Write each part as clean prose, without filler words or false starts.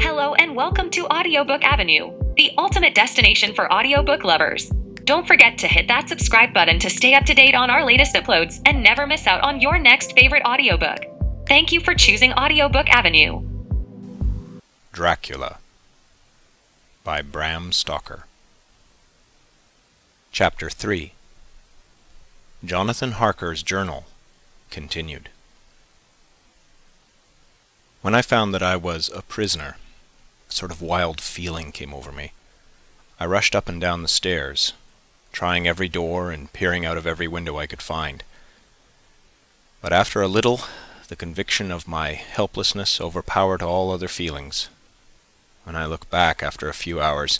Hello and welcome to Audiobook Avenue, the ultimate destination for audiobook lovers. Don't forget to hit that subscribe button to stay up to date on our latest uploads and never miss out on your next favorite audiobook. Thank you for choosing Audiobook Avenue. Dracula by Bram Stoker. Chapter 3. Jonathan Harker's Journal continued. When I found that I was a prisoner, a sort of wild feeling came over me. I rushed up and down the stairs, trying every door and peering out of every window I could find. But after a little, the conviction of my helplessness overpowered all other feelings. When I look back after a few hours,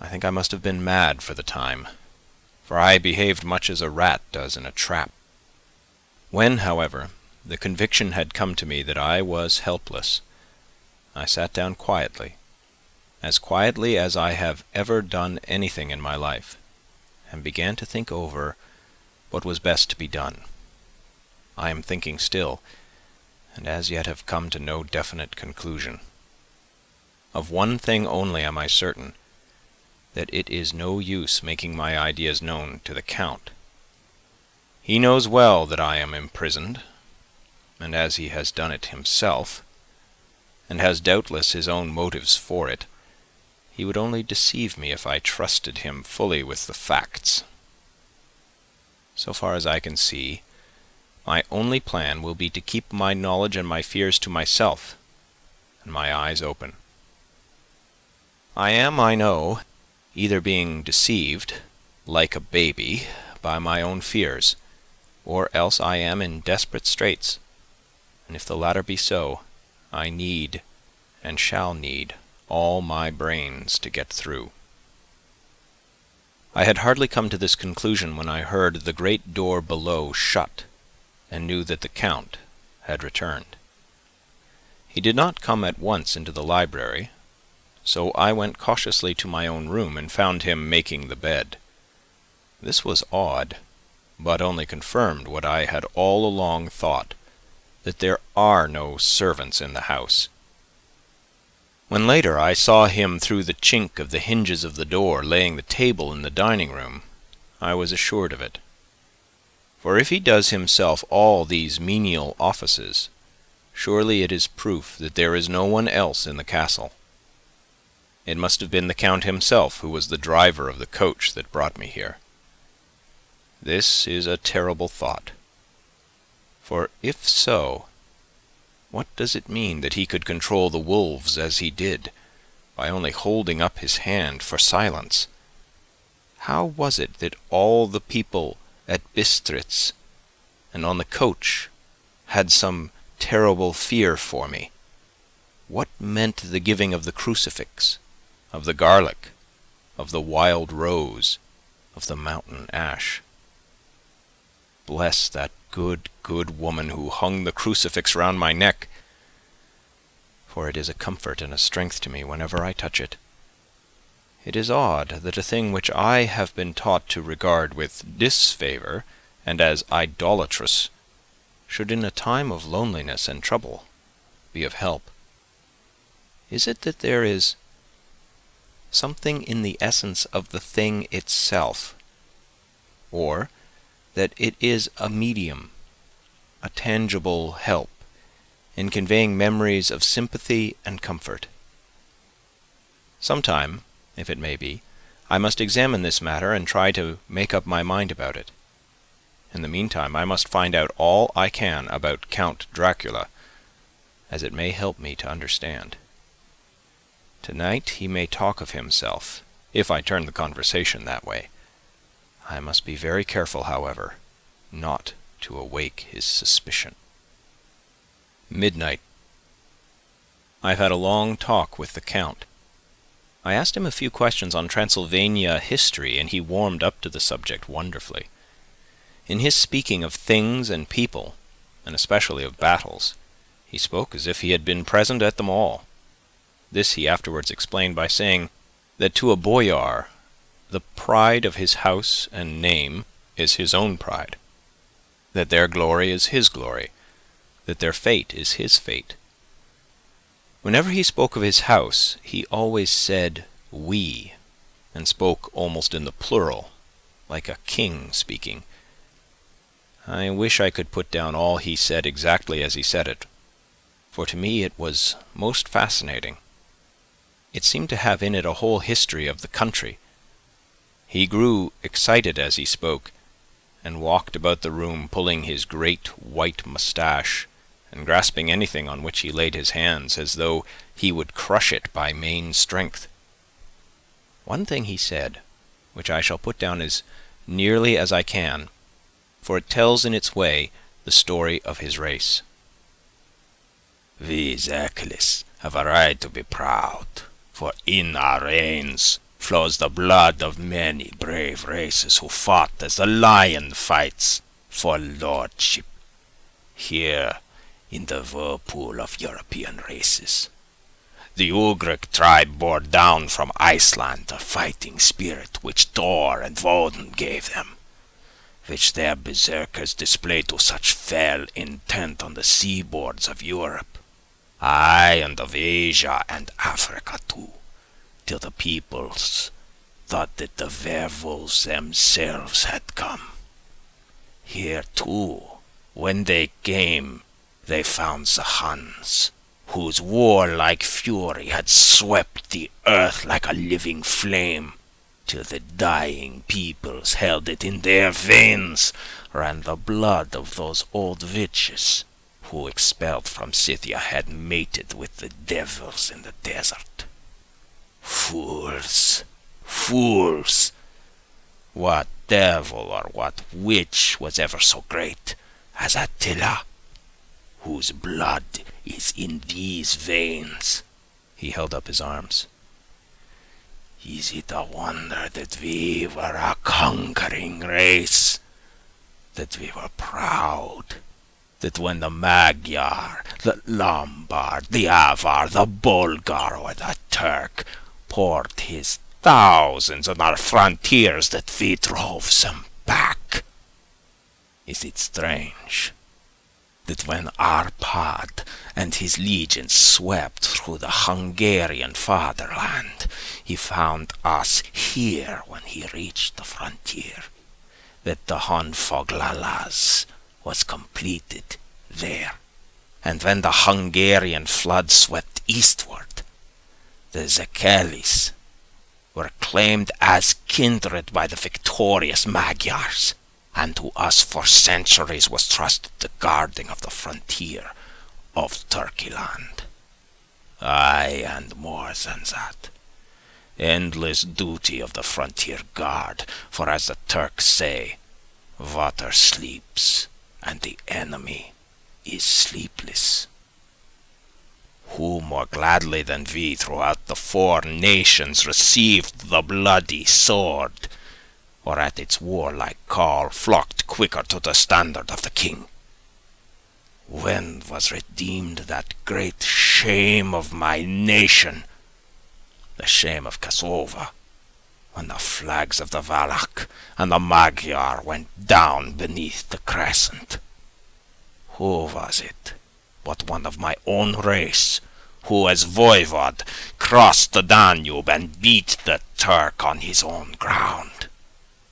I think I must have been mad for the time, for I behaved much as a rat does in a trap. When, however, the conviction had come to me that I was helpless, I sat down quietly as I have ever done anything in my life, and began to think over what was best to be done. I am thinking still, and as yet have come to no definite conclusion. Of one thing only am I certain, that it is no use making my ideas known to the Count. He knows well that I am imprisoned, and as he has done it himself, and has doubtless his own motives for it, he would only deceive me if I trusted him fully with the facts. So far as I can see, my only plan will be to keep my knowledge and my fears to myself, and my eyes open. I am, I know, either being deceived, like a baby, by my own fears, or else I am in desperate straits, and if the latter be so, I need, and shall need, all my brains to get through. I had hardly come to this conclusion when I heard the great door below shut, and knew that the Count had returned. He did not come at once into the library, so I went cautiously to my own room and found him making the bed. This was odd, but only confirmed what I had all along thought, that there are no servants in the house. When later I saw him through the chink of the hinges of the door laying the table in the dining-room, I was assured of it. For if he does himself all these menial offices, surely it is proof that there is no one else in the castle. It must have been the Count himself who was the driver of the coach that brought me here. This is a terrible thought. For if so, what does it mean that he could control the wolves as he did, by only holding up his hand for silence? How was it that all the people at Bistritz and on the coach had some terrible fear for me? What meant the giving of the crucifix, of the garlic, of the wild rose, of the mountain ash? Bless that good woman who hung the crucifix round my neck, for it is a comfort and a strength to me whenever I touch it. It is odd that a thing which I have been taught to regard with disfavour and as idolatrous should in a time of loneliness and trouble be of help. Is it that there is something in the essence of the thing itself, or that it is a medium, a tangible help, in conveying memories of sympathy and comfort? Sometime, if it may be, I must examine this matter and try to make up my mind about it. In the meantime, I must find out all I can about Count Dracula, as it may help me to understand. Tonight he may talk of himself, if I turn the conversation that way. I must be very careful, however, not to awake his suspicion. Midnight. I've had a long talk with the Count. I asked him a few questions on Transylvania history, and he warmed up to the subject wonderfully. In his speaking of things and people, and especially of battles, he spoke as if he had been present at them all. This he afterwards explained by saying that to a boyar the pride of his house and name is his own pride, that their glory is his glory, that their fate is his fate. Whenever he spoke of his house, he always said we, and spoke almost in the plural, like a king speaking. I wish I could put down all he said exactly as he said it, for to me it was most fascinating. It seemed to have in it a whole history of the country. He grew excited as he spoke, and walked about the room pulling his great white moustache, and grasping anything on which he laid his hands, as though he would crush it by main strength. One thing he said, which I shall put down as nearly as I can, for it tells in its way the story of his race. We Zeklis have a right to be proud, for in our veins flows the blood of many brave races who fought as the lion fights for lordship. Here, in the whirlpool of European races, the Ugric tribe bore down from Iceland the fighting spirit which Thor and Woden gave them, which their berserkers displayed to such fell intent on the seaboards of Europe, aye, and of Asia and Africa too, till the peoples thought that the werewolves themselves had come. Here too, when they came, they found the Huns, whose warlike fury had swept the earth like a living flame, till the dying peoples held it in their veins, ran the blood of those old witches, who expelled from Scythia had mated with the devils in the desert. Fools! Fools! What devil or what witch was ever so great as Attila, whose blood is in these veins? He held up his arms. Is it a wonder that we were a conquering race? That we were proud? That when the Magyar, the Lombard, the Avar, the Bulgar, or the Turk poured his thousands on our frontiers, that we drove them back? Is it strange that when Arpad and his legions swept through the Hungarian fatherland, he found us here when he reached the frontier, that the Honfoglalas was completed there, and when the Hungarian flood swept eastward, the Zekelis were claimed as kindred by the victorious Magyars, and to us for centuries was trusted the guarding of the frontier of Turkeyland. Aye, and more than that, endless duty of the frontier guard, for as the Turks say, water sleeps, and the enemy is sleepless. Who more gladly than we throughout the 4 nations received the bloody sword, or at its warlike call flocked quicker to the standard of the king? When was redeemed that great shame of my nation, the shame of Kosova, when the flags of the Valak and the Magyar went down beneath the crescent? Who was it but one of my own race, who as voivod crossed the Danube and beat the Turk on his own ground?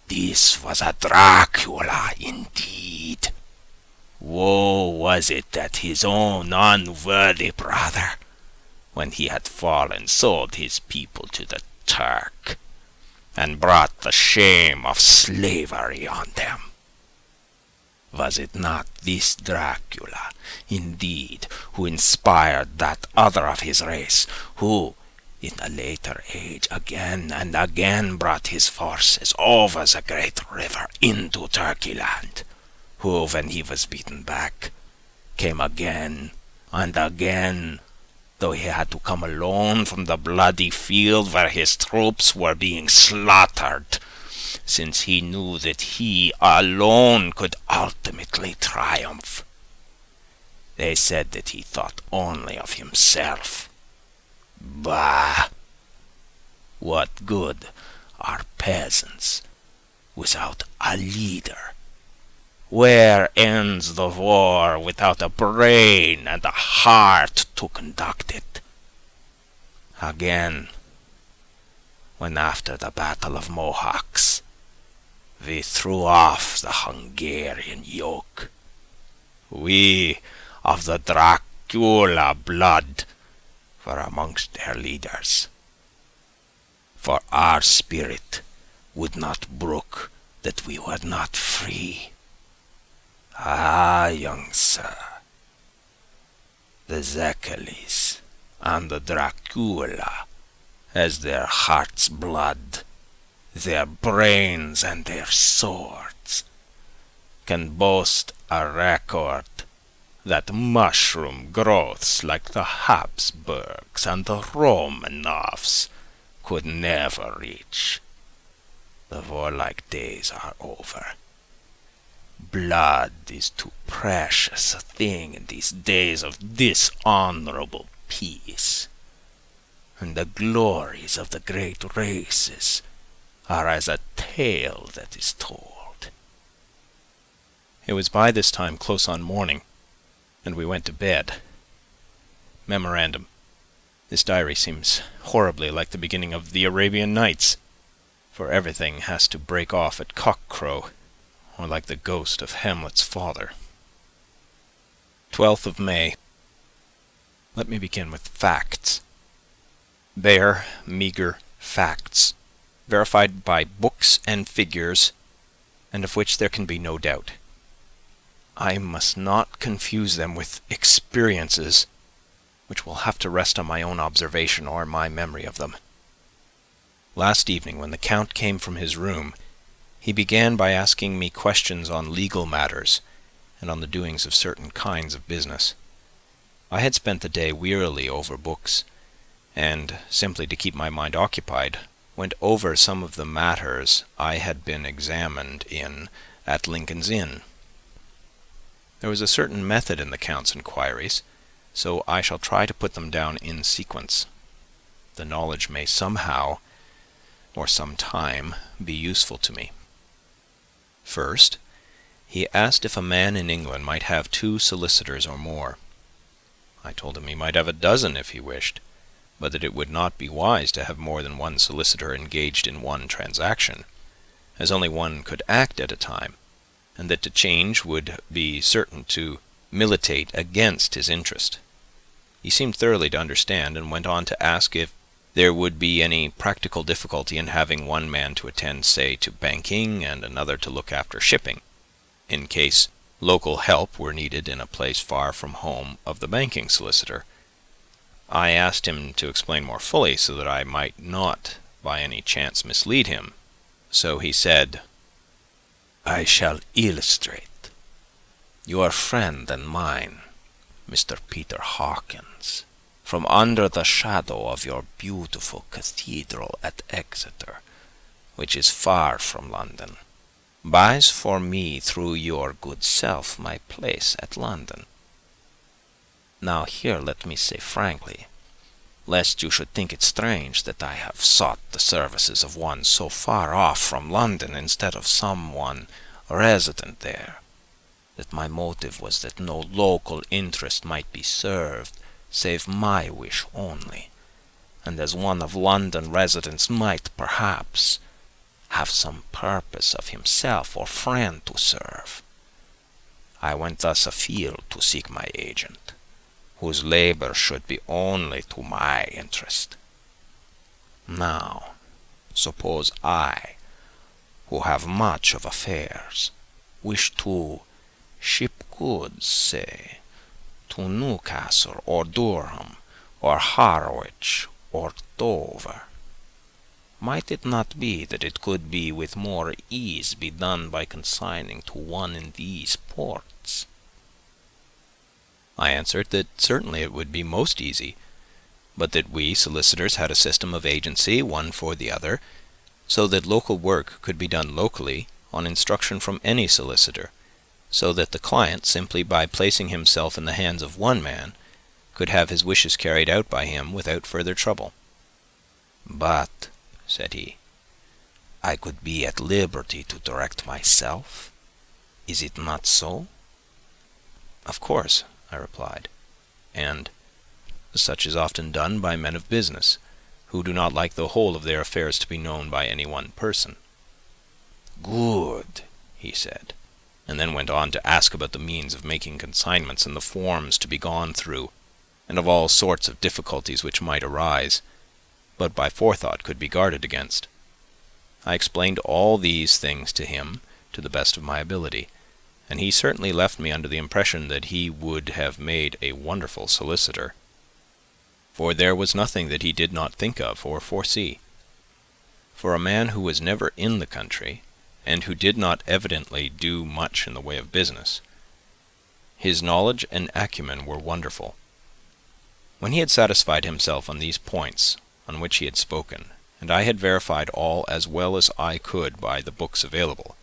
This was a Dracula indeed. Woe was it that his own unworthy brother, when he had fallen, sold his people to the Turk, and brought the shame of slavery on them. Was it not this Dracula, indeed, who inspired that other of his race, who, in a later age, again and again brought his forces over the great river into Turkeyland, who, when he was beaten back, came again and again, though he had to come alone from the bloody field where his troops were being slaughtered, since he knew that he alone could ultimately triumph. They said that he thought only of himself. Bah! What good are peasants without a leader? Where ends the war without a brain and a heart to conduct it? Again, when after the Battle of Mohawks, we threw off the Hungarian yoke, we of the Dracula blood were amongst their leaders. For our spirit would not brook that we were not free. Ah, young sir, the Zekelis and the Dracula, as their heart's blood, their brains and their swords, can boast a record that mushroom growths like the Habsburgs and the Romanovs could never reach. The warlike days are over. Blood is too precious a thing in these days of dishonorable peace, and the glories of the great races are as a tale that is told. It was by this time close on morning, and we went to bed. Memorandum: this diary seems horribly like the beginning of the Arabian Nights, for everything has to break off at cock-crow, or like the ghost of Hamlet's father. 12th of May. Let me begin with facts. Bare, meager facts, verified by books and figures, and of which there can be no doubt. I must not confuse them with experiences, which will have to rest on my own observation or my memory of them. Last evening, when the Count came from his room, he began by asking me questions on legal matters and on the doings of certain kinds of business. I had spent the day wearily over books, and, simply to keep my mind occupied, went over some of the matters I had been examined in at Lincoln's Inn. There was a certain method in the Count's inquiries, so I shall try to put them down in sequence. The knowledge may somehow, or some time, be useful to me. First, he asked if a man in England might have 2 solicitors or more. I told him he might have a dozen if he wished, but that it would not be wise to have more than one solicitor engaged in one transaction, as only one could act at a time, and that to change would be certain to militate against his interest. He seemed thoroughly to understand, and went on to ask if there would be any practical difficulty in having one man to attend, say, to banking, and another to look after shipping, in case local help were needed in a place far from home of the banking solicitor. I asked him to explain more fully, so that I might not by any chance mislead him. So he said, "I shall illustrate. Your friend and mine, Mr. Peter Hawkins, from under the shadow of your beautiful cathedral at Exeter, which is far from London, buys for me through your good self my place at London. Now here let me say frankly, lest you should think it strange that I have sought the services of one so far off from London instead of someone resident there, that my motive was that no local interest might be served, save my wish only, and as one of London residents might, perhaps, have some purpose of himself or friend to serve. I went thus afield to seek my agent, whose labor should be only to my interest. Now, suppose I, who have much of affairs, wish to ship goods, say, to Newcastle or Durham or Harwich or Dover. Might it not be that it could be with more ease be done by consigning to one in these ports?" I answered that certainly it would be most easy, but that we solicitors had a system of agency, one for the other, so that local work could be done locally on instruction from any solicitor, so that the client, simply by placing himself in the hands of one man, could have his wishes carried out by him without further trouble. "But," said he, "I could be at liberty to direct myself. Is it not so?" "Of course," I replied, "and such is often done by men of business. who do not like the whole of their affairs to be known by any one person. Good, he said, and then went on to ask about the means of making consignments and the forms to be gone through, and of all sorts of difficulties which might arise, but by forethought could be guarded against. I explained all these things to him to the best of my ability, and he certainly left me under the impression that he would have made a wonderful solicitor, for there was nothing that he did not think of or foresee. For a man who was never in the country, and who did not evidently do much in the way of business, his knowledge and acumen were wonderful. When he had satisfied himself on these points on which he had spoken, and I had verified all as well as I could by the books available,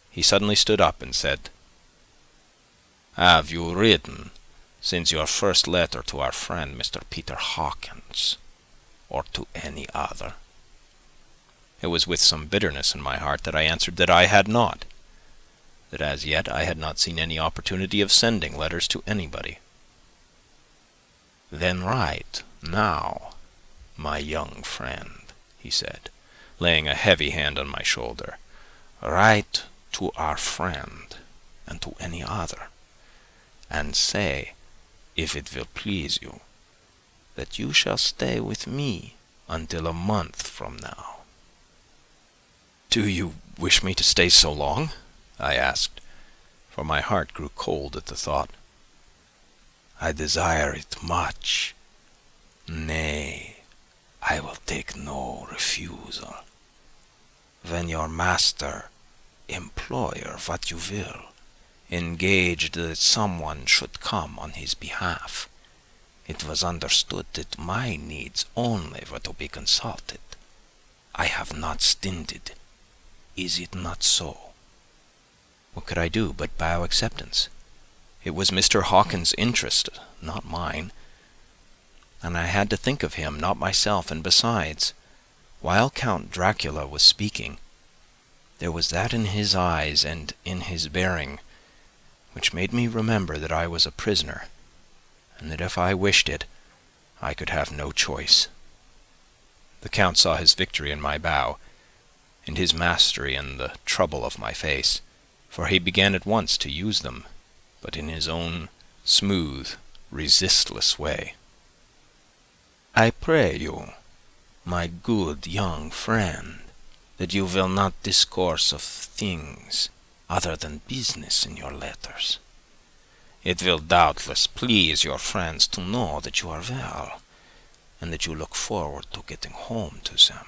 he suddenly stood up and said, "Have you written, since your first letter, to our friend Mr. Peter Hawkins, or to any other?" It was with some bitterness in my heart that I answered that I had not, that as yet I had not seen any opportunity of sending letters to anybody. "Then write now, my young friend," he said, laying a heavy hand on my shoulder. "Write to our friend, and to any other, and say, if it will please you, that you shall stay with me until a month from now." "Do you wish me to stay so long?" I asked, for my heart grew cold at the thought. "I desire it much. Nay, I will take no refusal. When your master, employer, what you will, engaged that someone should come on his behalf, it was understood that my needs only were to be consulted. I have not stinted. Is it not so?" What could I do but bow acceptance? It was Mr. Hawkins' interest, not mine, and I had to think of him, not myself, and besides, while Count Dracula was speaking, there was that in his eyes and in his bearing which made me remember that I was a prisoner, and that if I wished it, I could have no choice. The Count saw his victory in my bow, and his mastery in the trouble of my face, for he began at once to use them, but in his own smooth, resistless way. "I pray you, my good young friend, that you will not discourse of things other than business in your letters. It will doubtless please your friends to know that you are well, and that you look forward to getting home to them.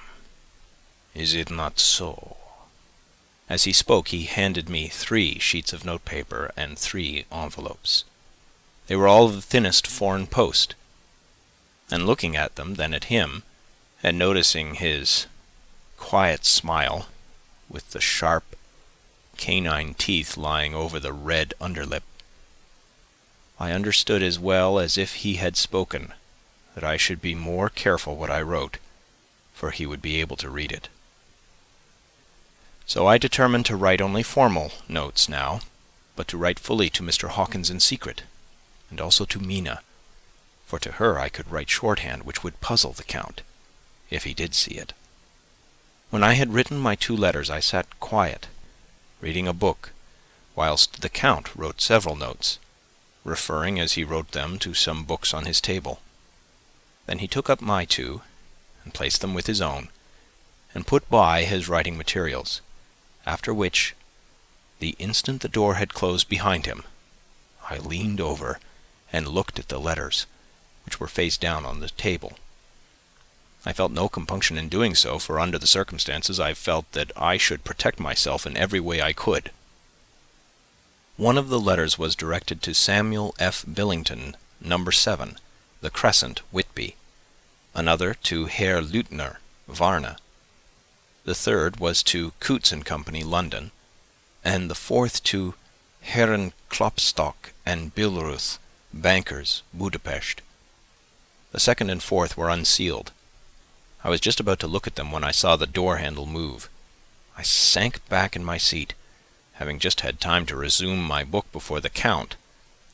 Is it not so?" As he spoke, he handed me 3 sheets of notepaper and 3 envelopes. They were all of the thinnest foreign post, and looking at them, then at him, and noticing his quiet smile, with the sharp canine teeth lying over the red underlip, I understood as well as if he had spoken that I should be more careful what I wrote, for he would be able to read it. So I determined to write only formal notes now, but to write fully to Mr. Hawkins in secret, and also to Mina, for to her I could write shorthand which would puzzle the Count, if he did see it. When I had written my 2 letters, I sat quiet, reading a book, whilst the Count wrote several notes, referring as he wrote them to some books on his table. Then he took up my 2, and placed them with his own, and put by his writing materials, after which, the instant the door had closed behind him, I leaned over and looked at the letters, which were face down on the table. I felt no compunction in doing so, for under the circumstances I felt that I should protect myself in every way I could. One of the letters was directed to Samuel F. Billington, No. 7, The Crescent, Whitby, another to Herr Leutner, Varna. The third was to Coutts and Company, London, and the fourth to Herren Klopstock and Billruth, bankers, Budapest. The second and fourth were unsealed. I was just about to look at them when I saw the door-handle move. I sank back in my seat, having just had time to resume my book before the Count,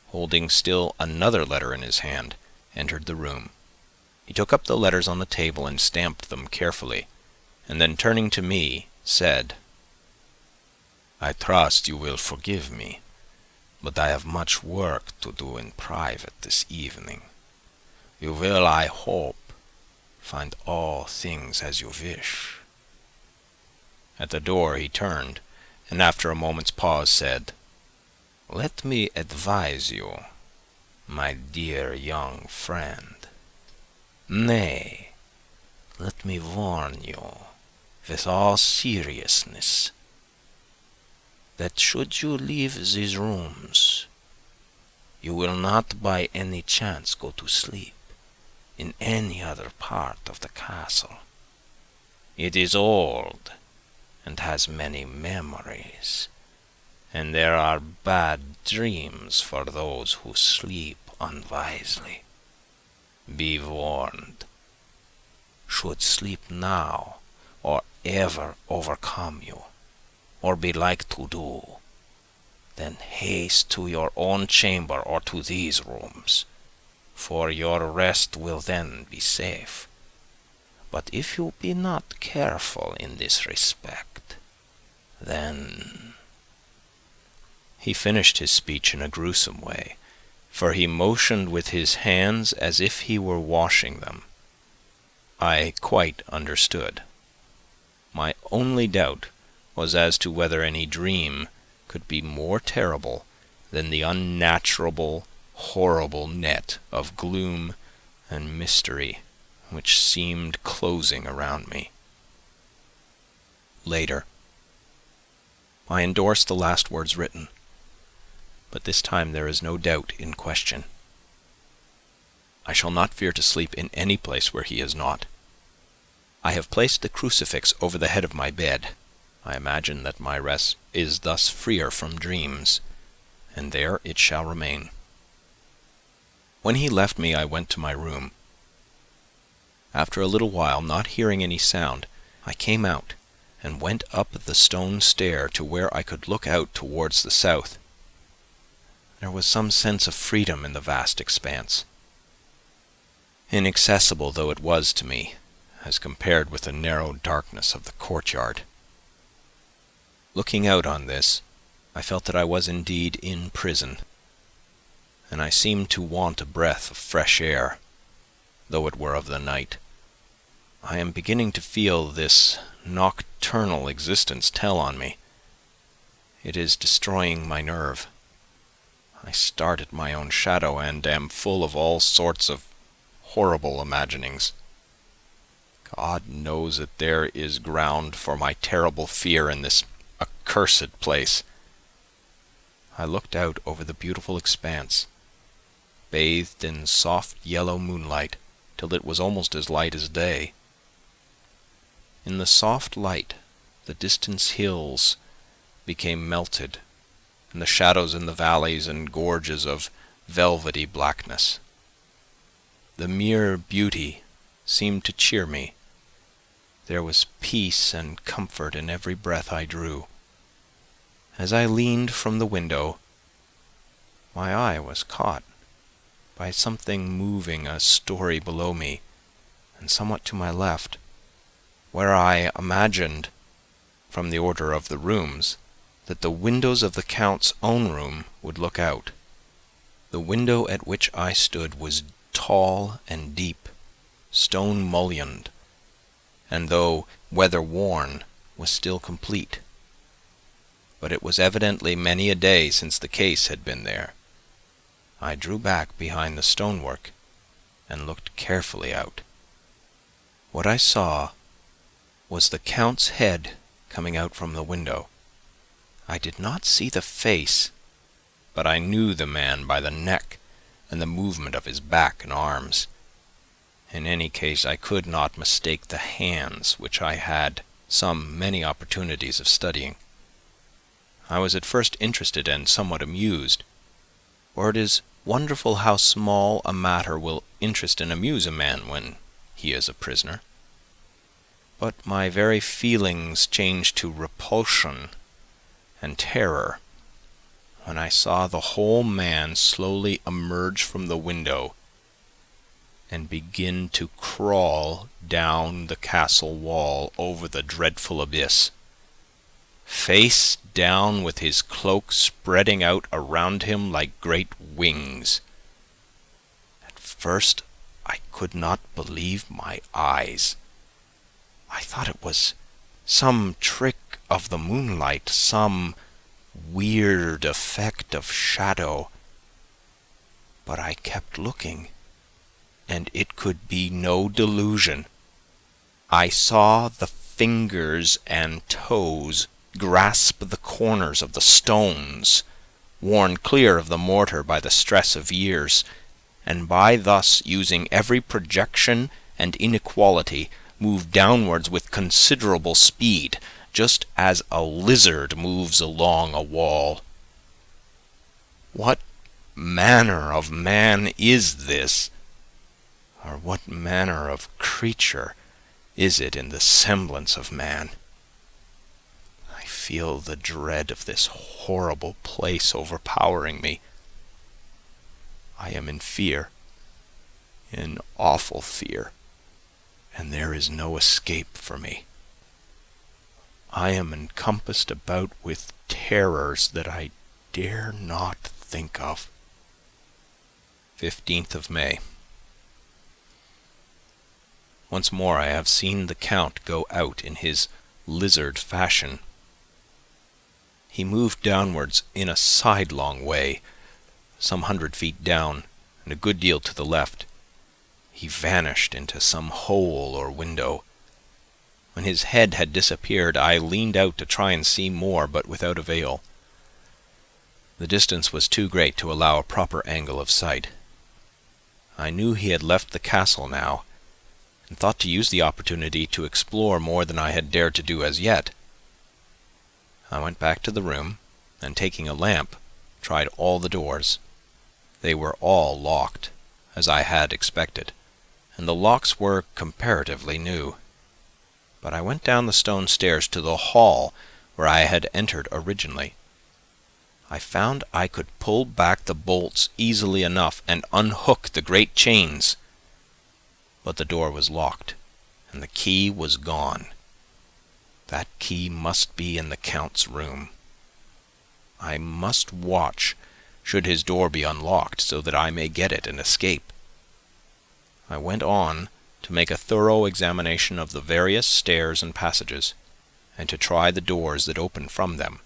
holding still another letter in his hand, entered the room. He took up the letters on the table and stamped them carefully, and then turning to me, said, "I trust you will forgive me, but I have much work to do in private this evening. You will, I hope, find all things as you wish." At the door he turned, and after a moment's pause said, "Let me advise you, my dear young friend. Nay, let me warn you, with all seriousness, that should you leave these rooms, you will not by any chance go to sleep in any other part of the castle. It is old, and has many memories, and there are bad dreams for those who sleep unwisely. Be warned. Should sleep now, or ever overcome you, or be like to do, then haste to your own chamber or to these rooms, for your rest will then be safe. But if you be not careful in this respect, then—" He finished his speech in a gruesome way, for he motioned with his hands as if he were washing them. I quite understood. My only doubt was as to whether any dream could be more terrible than the unnatural, horrible net of gloom and mystery which seemed closing around me. Later, I endorsed the last words written, but this time there is no doubt in question. I shall not fear to sleep in any place where he is not. I have placed the crucifix over the head of my bed. I imagine that my rest is thus freer from dreams, and there it shall remain. When he left me, I went to my room. After a little while, not hearing any sound, I came out and went up the stone stair to where I could look out towards the south. There was some sense of freedom in the vast expanse, inaccessible though it was to me, as compared with the narrow darkness of the courtyard. Looking out on this, I felt that I was indeed in prison, and I seemed to want a breath of fresh air, though it were of the night. I am beginning to feel this nocturnal existence tell on me. It is destroying my nerve. I start at my own shadow and am full of all sorts of horrible imaginings. God knows that there is ground for my terrible fear in this accursed place. I looked out over the beautiful expanse, bathed in soft yellow moonlight, till it was almost as light as day. In the soft light, the distant hills became melted, and the shadows in the valleys and gorges of velvety blackness. The mere beauty seemed to cheer me. There was peace and comfort in every breath I drew. As I leaned from the window, my eye was caught by something moving a story below me and somewhat to my left, where I imagined, from the order of the rooms, that the windows of the Count's own room would look out. The window at which I stood was tall and deep, stone-mullioned, and though weather-worn, was still complete. But it was evidently many a day since the case had been there. I drew back behind the stonework and looked carefully out. What I saw was the Count's head coming out from the window. I did not see the face, but I knew the man by the neck and the movement of his back and arms. In any case, I could not mistake the hands, which I had many opportunities of studying. I was at first interested and somewhat amused, for it is wonderful how small a matter will interest and amuse a man when he is a prisoner. But my very feelings changed to repulsion and terror when I saw the whole man slowly emerge from the window and begin to crawl down the castle wall over the dreadful abyss, face down with his cloak spreading out around him like great wings. At first I could not believe my eyes. I thought it was some trick of the moonlight, some weird effect of shadow. But I kept looking, and it could be no delusion. I saw the fingers and toes grasp the corners of the stones, worn clear of the mortar by the stress of years, and by thus using every projection and inequality, move downwards with considerable speed, just as a lizard moves along a wall. What manner of man is this? Or what manner of creature is it in the semblance of man? I feel the dread of this horrible place overpowering me. I am in fear, in awful fear, and there is no escape for me. I am encompassed about with terrors that I dare not think of. 15th of May. Once more I have seen the Count go out in his lizard fashion. He moved downwards in a sidelong way, some 100 feet down, and a good deal to the left. He vanished into some hole or window. When his head had disappeared, I leaned out to try and see more, but without avail. The distance was too great to allow a proper angle of sight. I knew he had left the castle now, and thought to use the opportunity to explore more than I had dared to do as yet. I went back to the room, and taking a lamp, tried all the doors. They were all locked, as I had expected, and the locks were comparatively new. But I went down the stone stairs to the hall where I had entered originally. I found I could pull back the bolts easily enough and unhook the great chains. But the door was locked, and the key was gone. That key must be in the Count's room. I must watch, should his door be unlocked, so that I may get it and escape. I went on to make a thorough examination of the various stairs and passages, and to try the doors that opened from them.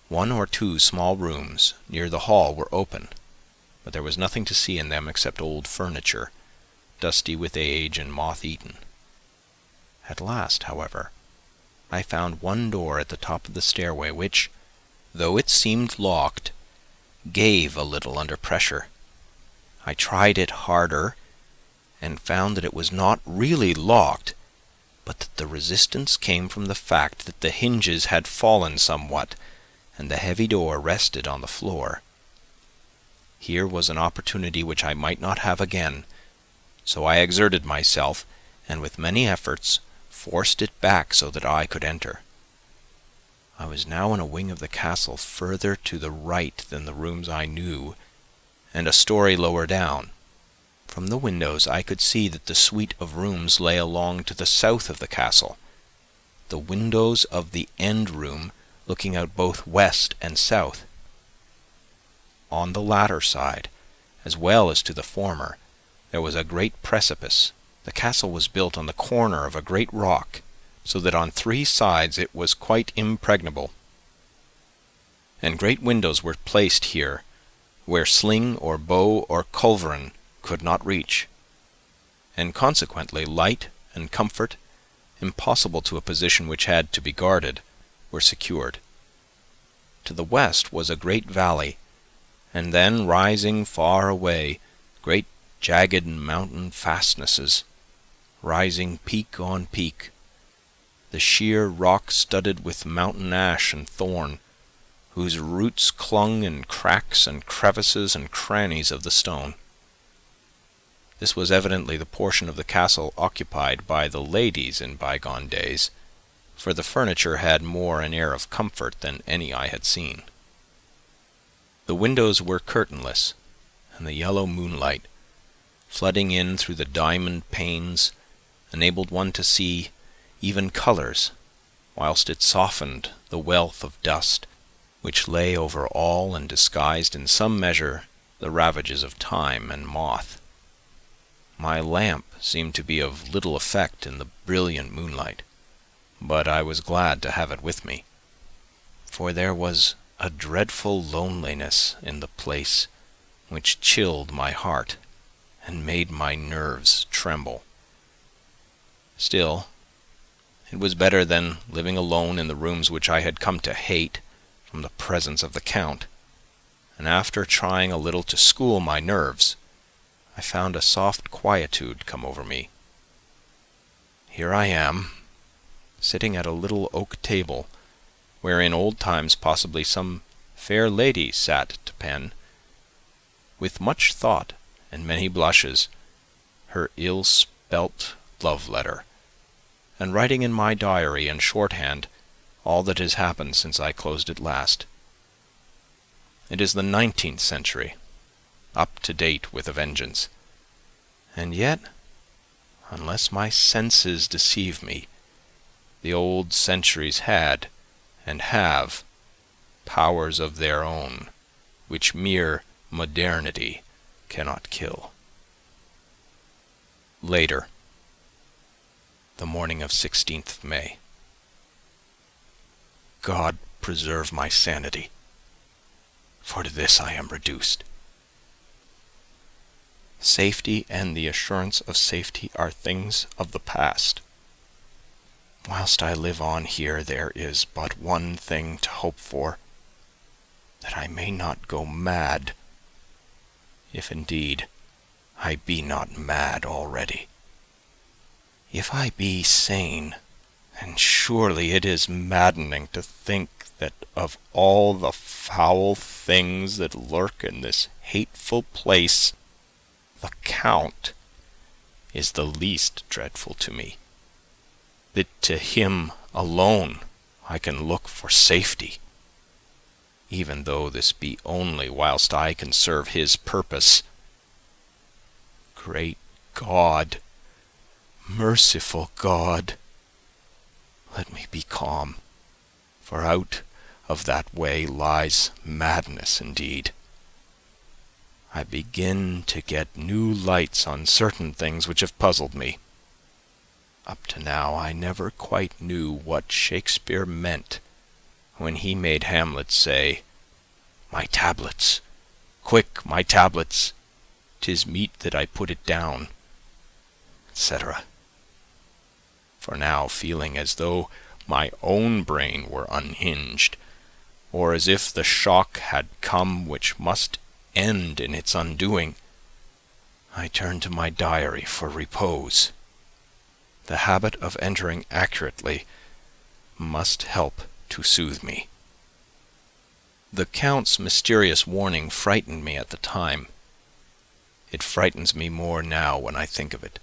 1 or 2 small rooms near the hall were open, but there was nothing to see in them except old furniture, dusty with age and moth-eaten. At last, however, I found one door at the top of the stairway which, though it seemed locked, gave a little under pressure. I tried it harder, and found that it was not really locked, but that the resistance came from the fact that the hinges had fallen somewhat, and the heavy door rested on the floor. Here was an opportunity which I might not have again, so I exerted myself, and with many efforts forced it back so that I could enter. I was now in a wing of the castle further to the right than the rooms I knew, and a story lower down. From the windows I could see that the suite of rooms lay along to the south of the castle, the windows of the end room looking out both west and south. On the latter side, as well as to the former, there was a great precipice. The castle was built on the corner of a great rock, so that on 3 sides it was quite impregnable, and great windows were placed here, where sling or bow or culverin could not reach, and consequently light and comfort, impossible to a position which had to be guarded, were secured. To the west was a great valley, and then rising far away, great jagged mountain fastnesses, rising peak on peak, the sheer rock studded with mountain ash and thorn, whose roots clung in cracks and crevices and crannies of the stone. This was evidently the portion of the castle occupied by the ladies in bygone days, for the furniture had more an air of comfort than any I had seen. The windows were curtainless, and the yellow moonlight, flooding in through the diamond panes, enabled one to see even colours, whilst it softened the wealth of dust which lay over all and disguised in some measure the ravages of time and moth. My lamp seemed to be of little effect in the brilliant moonlight, but I was glad to have it with me, for there was a dreadful loneliness in the place which chilled my heart and made my nerves tremble. Still, it was better than living alone in the rooms which I had come to hate from the presence of the Count, and after trying a little to school my nerves, I found a soft quietude come over me. Here I am, sitting at a little oak table, where in old times possibly some fair lady sat to pen, with much thought and many blushes, her ill-spelt love letter, and writing in my diary in shorthand all that has happened since I closed it last. It is the 19th century, up to date with a vengeance, and yet, unless my senses deceive me, the old centuries had, and have, powers of their own, which mere modernity cannot kill. Later, the morning of 16th of May. God preserve my sanity, for to this I am reduced. Safety and the assurance of safety are things of the past. Whilst I live on here, there is but one thing to hope for, that I may not go mad, if indeed I be not mad already. If I be sane, and surely it is maddening to think that of all the foul things that lurk in this hateful place, the Count is the least dreadful to me, that to him alone I can look for safety, even though this be only whilst I can serve his purpose. Great God, merciful God, let me be calm, for out of that way lies madness indeed. I begin to get new lights on certain things which have puzzled me. Up to now I never quite knew what Shakespeare meant when he made Hamlet say, "My tablets, quick, my tablets, 'tis meet that I put it down," etc. For now, feeling as though my own brain were unhinged, or as if the shock had come which must end in its undoing, I turn to my diary for repose. The habit of entering accurately must help to soothe me. The Count's mysterious warning frightened me at the time. It frightens me more now when I think of it,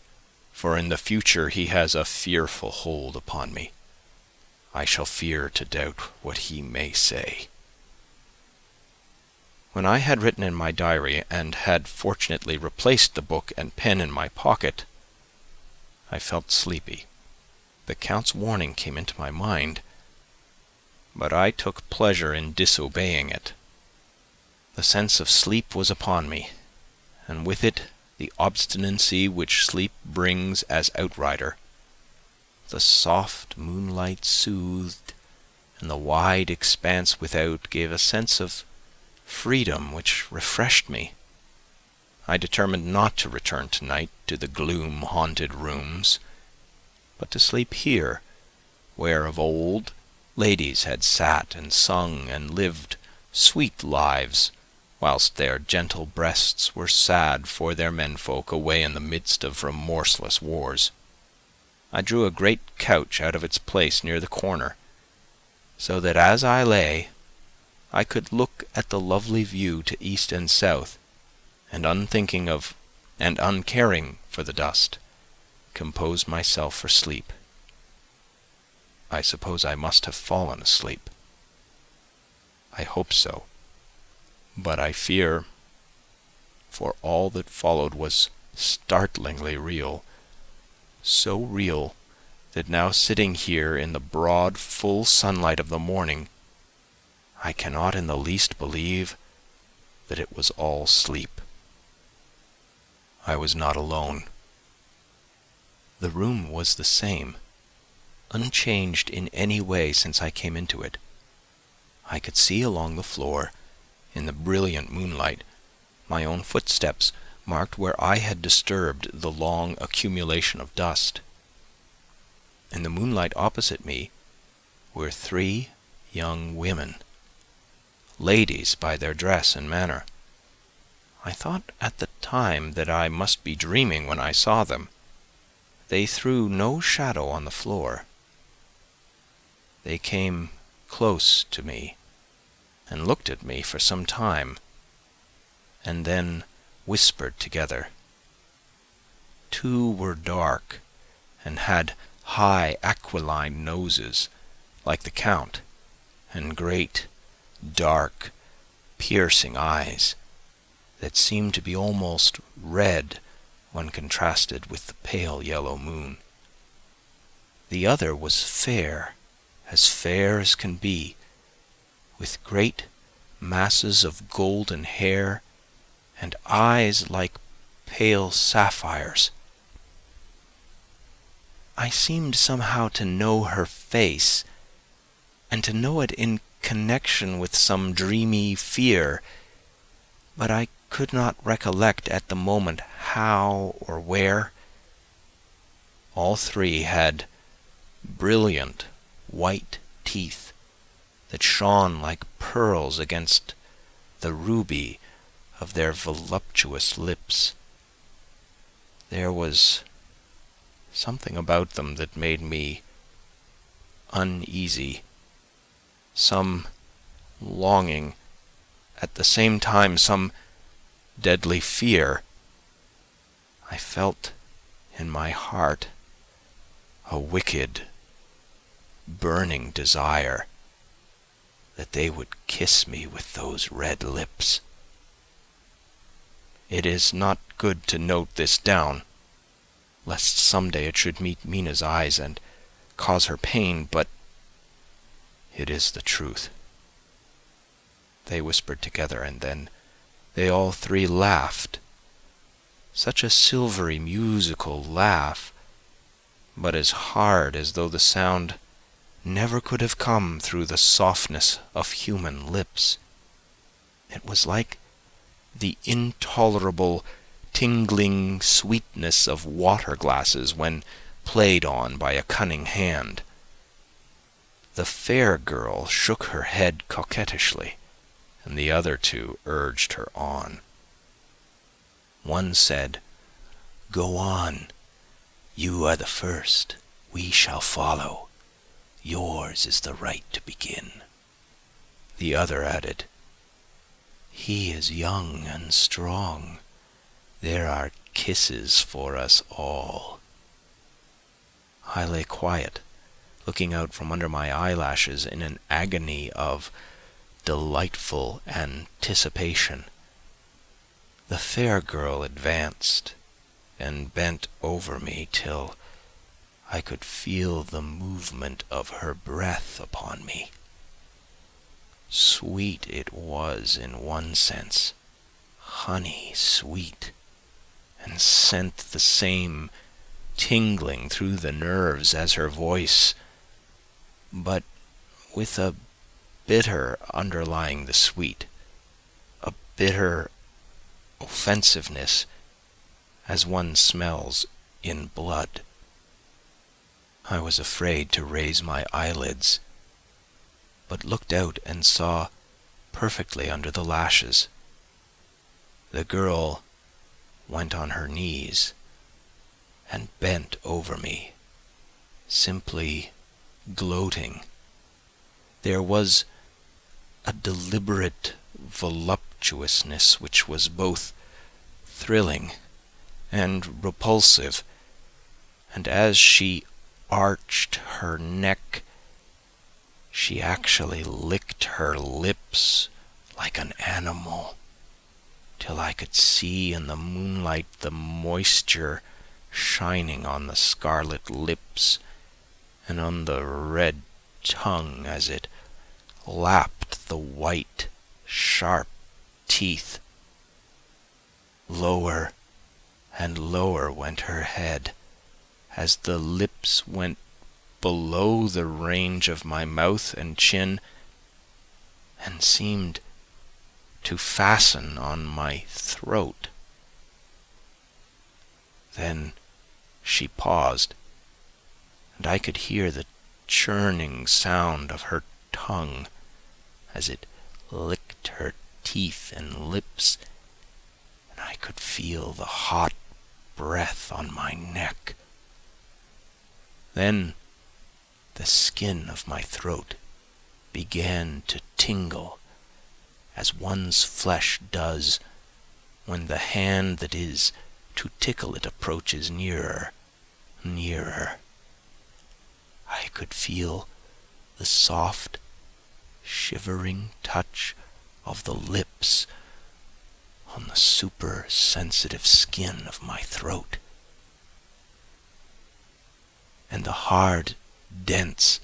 for in the future he has a fearful hold upon me. I shall fear to doubt what he may say. When I had written in my diary, and had fortunately replaced the book and pen in my pocket, I felt sleepy. The Count's warning came into my mind, but I took pleasure in disobeying it. The sense of sleep was upon me, and with it the obstinacy which sleep brings as outrider. The soft moonlight soothed, and the wide expanse without gave a sense of freedom which refreshed me. I determined not to return tonight to the gloom-haunted rooms, but to sleep here, where of old ladies had sat and sung and lived sweet lives, whilst their gentle breasts were sad for their menfolk away in the midst of remorseless wars. I drew a great couch out of its place near the corner, so that as I lay, I could look at the lovely view to east and south, and unthinking of and uncaring for the dust, compose myself for sleep. I suppose I must have fallen asleep. I hope so, but I fear, for all that followed was startlingly real, so real that now sitting here in the broad, full sunlight of the morning, I cannot in the least believe that it was all sleep. I was not alone. The room was the same, unchanged in any way since I came into it. I could see along the floor, in the brilliant moonlight, my own footsteps marked where I had disturbed the long accumulation of dust. In the moonlight opposite me were 3 young women, ladies by their dress and manner. I thought at the time that I must be dreaming when I saw them. They threw no shadow on the floor. They came close to me and looked at me for some time, and then whispered together. 2 were dark and had high aquiline noses like the Count, and great, dark, piercing eyes that seemed to be almost red when contrasted with the pale yellow moon. The other was fair as can be, with great masses of golden hair and eyes like pale sapphires. I seemed somehow to know her face, and to know it in connection with some dreamy fear, but I could not recollect at the moment how or where. All 3 had brilliant white teeth that shone like pearls against the ruby of their voluptuous lips. There was something about them that made me uneasy, some longing, at the same time some deadly fear. I felt in my heart a wicked, burning desire that they would kiss me with those red lips. It is not good to note this down, lest some day it should meet Mina's eyes and cause her pain, but it is the truth. They whispered together, and then they all 3 laughed. Such a silvery, musical laugh, but as hard as though the sound never could have come through the softness of human lips. It was like the intolerable, tingling sweetness of water glasses when played on by a cunning hand. The fair girl shook her head coquettishly, and the other 2 urged her on. One said, "Go on. You are the first. We shall follow. Yours is the right to begin." The other added, "He is young and strong. There are kisses for us all." I lay quiet, looking out from under my eyelashes in an agony of delightful anticipation. The fair girl advanced and bent over me till I could feel the movement of her breath upon me. Sweet it was in one sense, honey sweet, and sent the same tingling through the nerves as her voice, but with a bitter underlying the sweet, a bitter offensiveness as one smells in blood. I was afraid to raise my eyelids, but looked out and saw perfectly under the lashes. The girl went on her knees and bent over me, simply gloating. There was a deliberate voluptuousness which was both thrilling and repulsive, and as she arched her neck, she actually licked her lips like an animal. till I could see in the moonlight the moisture shining on the scarlet lips and on the red tongue as it lapped the white, sharp teeth. Lower and lower went her head as the lips went below the range of my mouth and chin and seemed to fasten on my throat. Then she paused, and I could hear the churning sound of her tongue as it licked her teeth and lips, and I could feel the hot breath on my neck. Then the skin of my throat began to tingle as one's flesh does when the hand that is to tickle it approaches nearer, nearer. I could feel the soft, shivering touch of the lips on the super-sensitive skin of my throat, and the hard dents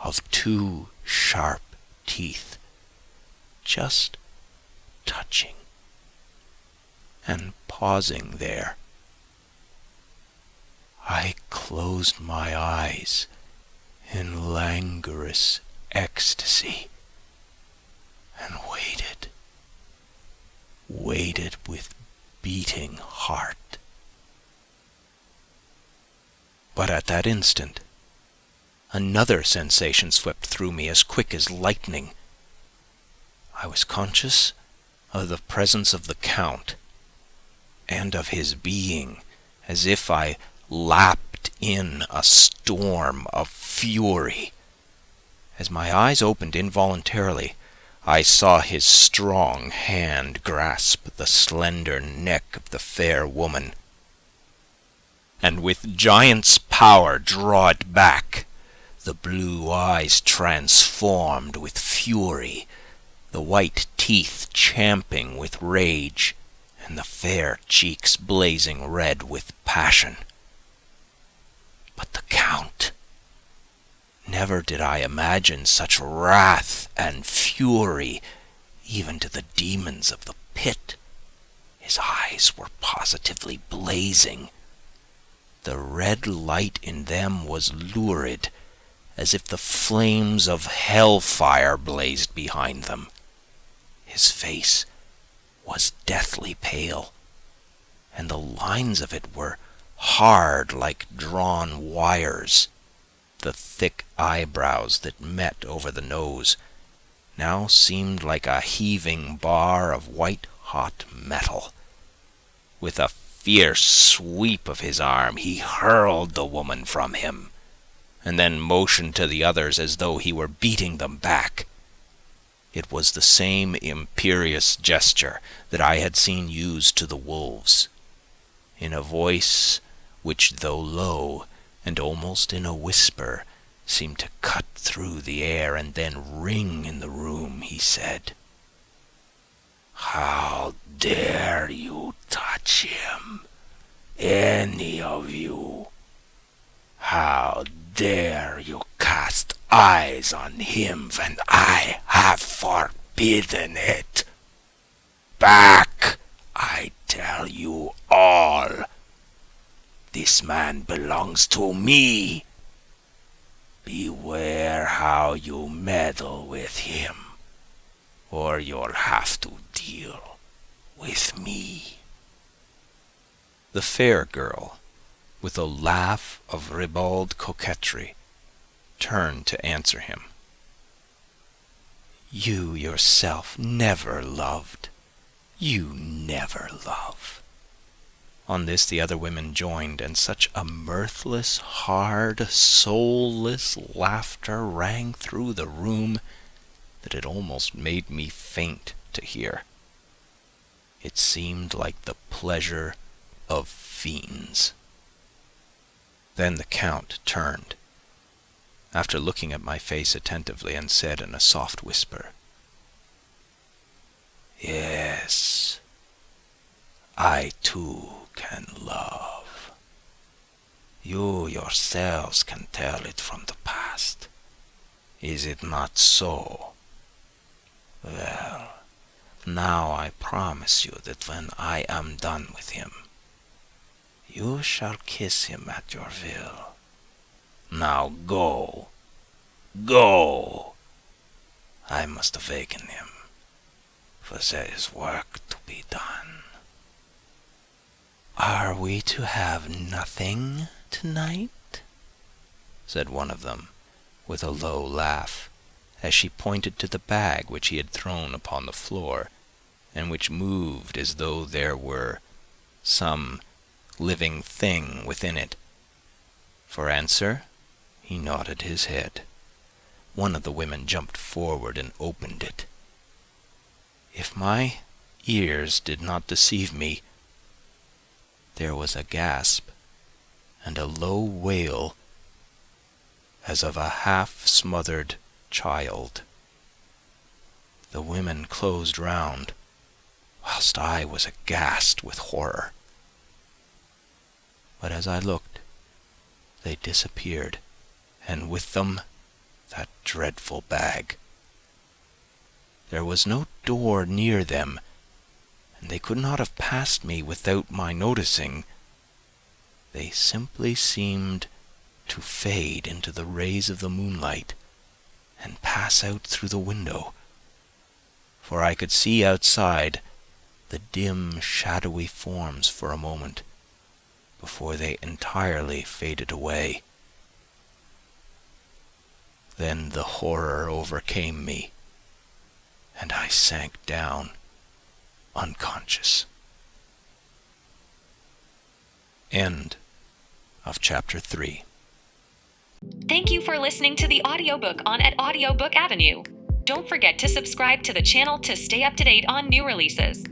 of two sharp teeth just touching and pausing there. I closed my eyes in languorous ecstasy and waited with beating heart. But at that instant, another sensation swept through me as quick as lightning. I was conscious of the presence of the Count and of his being, as if I lapped in a storm of fury. As my eyes opened involuntarily, I saw his strong hand grasp the slender neck of the fair woman, and with giant's power draw it back, the blue eyes transformed with fury, the white teeth champing with rage, and the fair cheeks blazing red with passion. But the Count! Never did I imagine such wrath and fury even to the demons of the pit. His eyes were positively blazing. The red light in them was lurid, as if the flames of hellfire blazed behind them. His face was deathly pale, and the lines of it were hard like drawn wires. The thick eyebrows that met over the nose now seemed like a heaving bar of white-hot metal. With a fierce sweep of his arm, he hurled the woman from him, and then motioned to the others as though he were beating them back. It was the same imperious gesture that I had seen used to the wolves. In a voice which, though low and almost in a whisper, seemed to cut through the air and then ring in the room, he said, "How dare you touch him, any of you? How dare you cast eyes on him when I have forbidden it? Back, I tell you all. This man belongs to me. Beware how you meddle with him, or you'll have to deal with me." The fair girl, with a laugh of ribald coquetry, turned to answer him. "You yourself never loved. You never love." On this the other women joined, and such a mirthless, hard, soulless laughter rang through the room that it almost made me faint to hear. It seemed like the pleasure of fiends. Then the Count turned, after looking at my face attentively, and said in a soft whisper, "Yes, I too can love. You yourselves can tell it from the past. Is it not so? Well, now I promise you that when I am done with him, you shall kiss him at your will. Now go, go! I must awaken him, for there is work to be done. Are we to have nothing tonight? Said one of them, with a low laugh, as she pointed to the bag which he had thrown upon the floor, and which moved as though there were some living thing within it. For answer, he nodded his head. One of the women jumped forward and opened it. If my ears did not deceive me, there was a gasp and a low wail as of a half-smothered child. The women closed round, whilst I was aghast with horror. But as I looked, they disappeared, and with them that dreadful bag. There was no door near them, and they could not have passed me without my noticing. They simply seemed to fade into the rays of the moonlight and pass out through the window, for I could see outside the dim, shadowy forms for a moment before they entirely faded away. Then the horror overcame me, and I sank down unconscious. End of chapter 3. Thank you for listening to the audiobook on at Audiobook Avenue. Don't forget to subscribe to the channel to stay up to date on new releases.